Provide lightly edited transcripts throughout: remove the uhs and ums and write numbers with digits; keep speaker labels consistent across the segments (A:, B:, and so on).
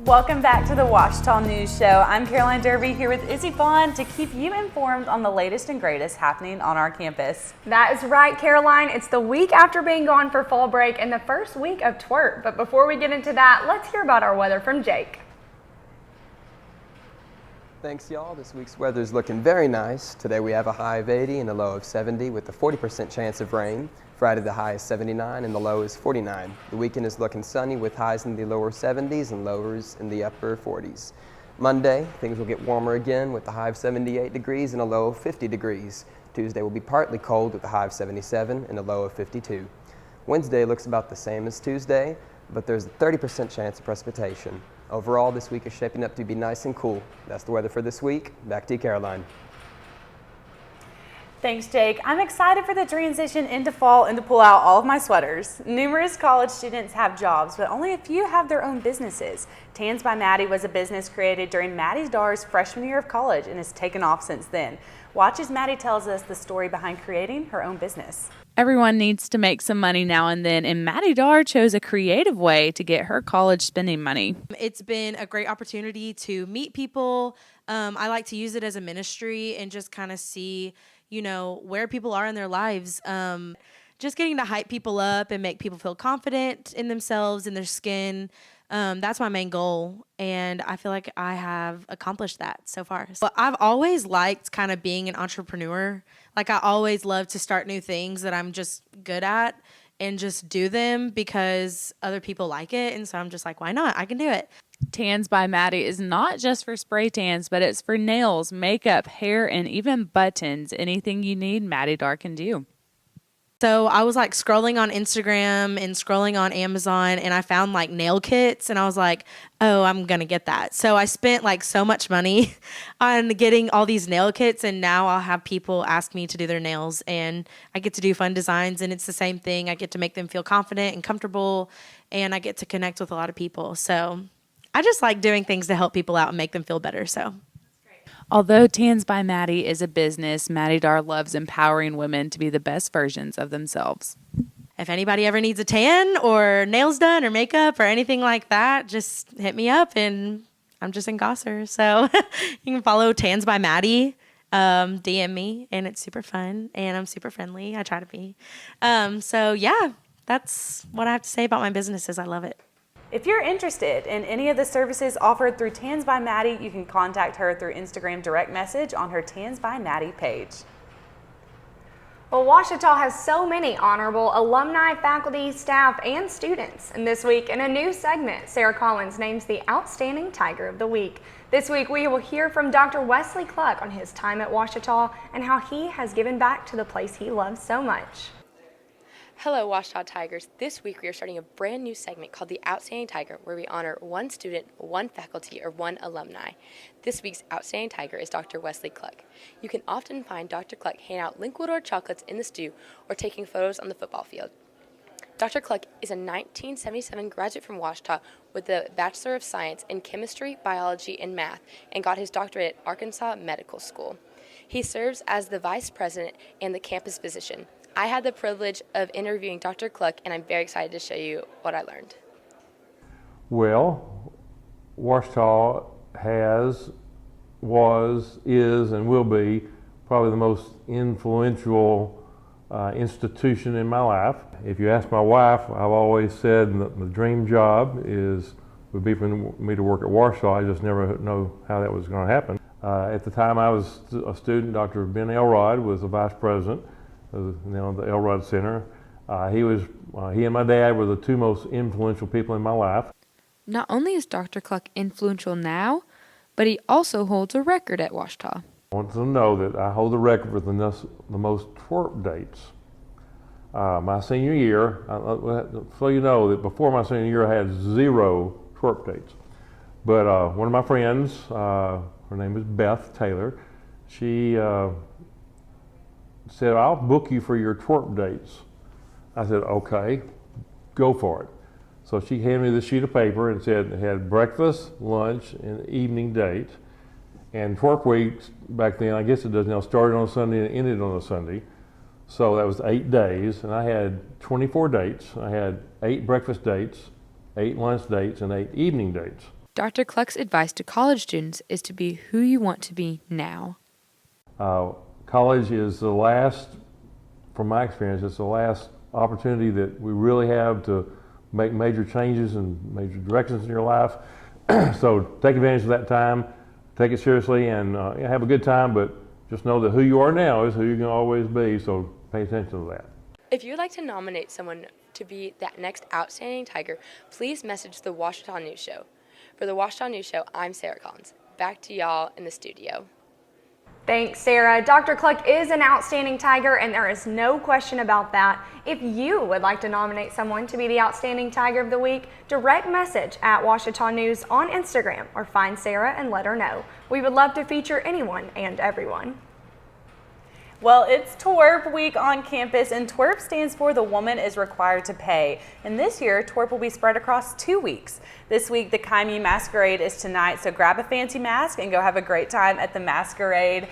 A: Welcome back to the Ouachita News Show. I'm Caroline Derby here with Izzy Vaughn to keep you informed on the latest and greatest happening on our campus.
B: That is right, Caroline. It's the week after being gone for fall break and the first week of twerk. But before we get into that, let's hear about our weather from Jake.
C: Thanks, y'all. This week's weather is looking very nice. Today we have a high of 80 and a low of 70 with a 40% chance of rain. Friday the high is 79 and the low is 49. The weekend is looking sunny with highs in the lower 70s and lowers in the upper 40s. Monday, things will get warmer again with a high of 78 degrees and a low of 50 degrees. Tuesday will be partly cold with a high of 77 and a low of 52. Wednesday looks about the same as Tuesday, but there's a 30% chance of precipitation. Overall, this week is shaping up to be nice and cool. That's the weather for this week. Back to you, Caroline.
A: Thanks, Jake. I'm excited for the transition into fall and to pull out all of my sweaters. Numerous college students have jobs, but only a few have their own businesses. Tans by Maddie was a business created during Maddie Dar's freshman year of college and has taken off since then. Watch as Maddie tells us the story behind creating her own business.
D: Everyone needs to make some money now and then, and Maddie Dar chose a creative way to get her college spending money.
E: It's been a great opportunity to meet people. I like to use it as a ministry and just kind of see, where people are in their lives. Just getting to hype people up and make people feel confident in themselves, in their skin. That's my main goal, and I feel like I have accomplished that so far. But I've always liked kind of being an entrepreneur. Like, I always love to start new things that I'm just good at and just do them because other people like it, and so I'm just like, why not? I can do it.
D: Tans by Maddie is not just for spray tans, but it's for nails, makeup, hair, and even buttons. Anything you need, Maddie Dar can do.
E: So I was like scrolling on Instagram and scrolling on Amazon, and I found like nail kits, and I was like, oh, I'm going to get that. So I spent like so much money on getting all these nail kits, and now I'll have people ask me to do their nails, and I get to do fun designs, and it's the same thing. I get to make them feel confident and comfortable, and I get to connect with a lot of people. So I just like doing things to help people out and make them feel better. So.
D: Although Tans by Maddie is a business, Maddie Dar loves empowering women to be the best versions of themselves.
E: If anybody ever needs a tan or nails done or makeup or anything like that, just hit me up, and I'm just in Gosser. So you can follow Tans by Maddie, DM me, and it's super fun, and I'm super friendly. I try to be. So yeah, that's what I have to say about my businesses. I love it.
A: If you're interested in any of the services offered through Tans by Maddie, you can contact her through Instagram direct message on her Tans by Maddie page.
B: Well, Ouachita has so many honorable alumni, faculty, staff, and students. And this week, in a new segment, Sarah Collins names the Outstanding Tiger of the Week. This week, we will hear from Dr. Wesley Cluck on his time at Ouachita and how he has given back to the place he loves so much.
F: Hello, Ouachita Tigers. This week we are starting a brand new segment called the Outstanding Tiger, where we honor one student, one faculty, or one alumni. This week's Outstanding Tiger is Dr. Wesley Cluck. You can often find Dr. Cluck handing out Linkwood chocolates in the stew or taking photos on the football field. Dr. Cluck is a 1977 graduate from Ouachita with a Bachelor of Science in Chemistry, Biology, and Math, and got his doctorate at Arkansas Medical School. He serves as the Vice President and the campus physician. I had the privilege of interviewing Dr. Cluck, and I'm very excited to show you what I learned.
G: Well, Ouachita was, is, and will be probably the most influential institution in my life. If you ask my wife, I've always said that the dream job would be for me to work at Ouachita. I just never know how that was going to happen. At the time I was a student, Dr. Ben Elrod was the vice president of the Elrod Center. He and my dad were the two most influential people in my life.
D: Not only is Dr. Cluck influential now, but he also holds a record at Ouachita.
G: I want to know that I hold the record for the most twerp dates. My senior year, so you know that before my senior year I had 0 twerp dates. But one of my friends, her name is Beth Taylor, she said, "I'll book you for your twerp dates." I said, "Okay, go for it." So she handed me this sheet of paper and said it had breakfast, lunch, and evening date. And twerp week back then, I guess it does now, started on a Sunday and ended on a Sunday. So that was 8 days, and I had 24 dates. I had 8 breakfast dates, 8 lunch dates, and 8 evening dates.
F: Dr. Cluck's advice to college students is to be who you want to be now.
G: College is the last, from my experience, it's the last opportunity that we really have to make major changes and major directions in your life. So take advantage of that time, take it seriously, and have a good time, but just know that who you are now is who you're going to always be, so pay attention to that.
F: If you would like to nominate someone to be that next outstanding Tiger, please message the Ouachita News Show. For the Ouachita News Show, I'm Sarah Collins. Back to y'all in the studio.
B: Thanks, Sarah. Dr. Cluck is an outstanding Tiger, and there is no question about that. If you would like to nominate someone to be the outstanding Tiger of the week, direct message at Ouachita News on Instagram or find Sarah and let her know. We would love to feature anyone and everyone.
A: Well, it's TWRP week on campus, and TWRP stands for The Woman is Required to Pay. And this year, TWRP will be spread across 2 weeks. This week, the Kaimie Masquerade is tonight, so grab a fancy mask and go have a great time at the masquerade.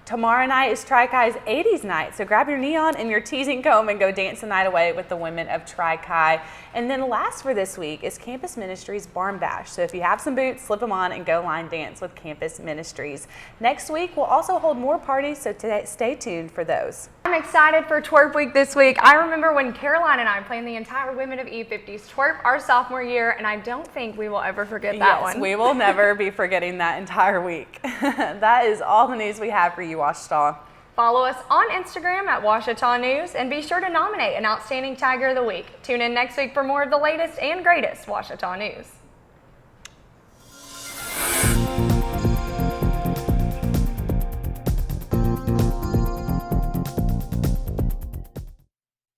A: Tomorrow night is Tri-Chi's 80s night, so grab your neon and your teasing comb and go dance the night away with the women of Tri-Chi. And then last for this week is Campus Ministries Barn Bash. So if you have some boots, slip them on and go line dance with Campus Ministries. Next week, we'll also hold more parties, so stay tuned for those.
B: I'm excited for TWRP week this week. I remember when Caroline and I planned the entire Women of E50's TWRP our sophomore year, and I don't think we will ever forget that one.
A: Yes, we will never be forgetting that entire week. That is all the news we have for you, Ouachita.
B: Follow us on Instagram at Ouachita News and be sure to nominate an outstanding Tiger of the week. Tune in next week for more of the latest and greatest Ouachita news.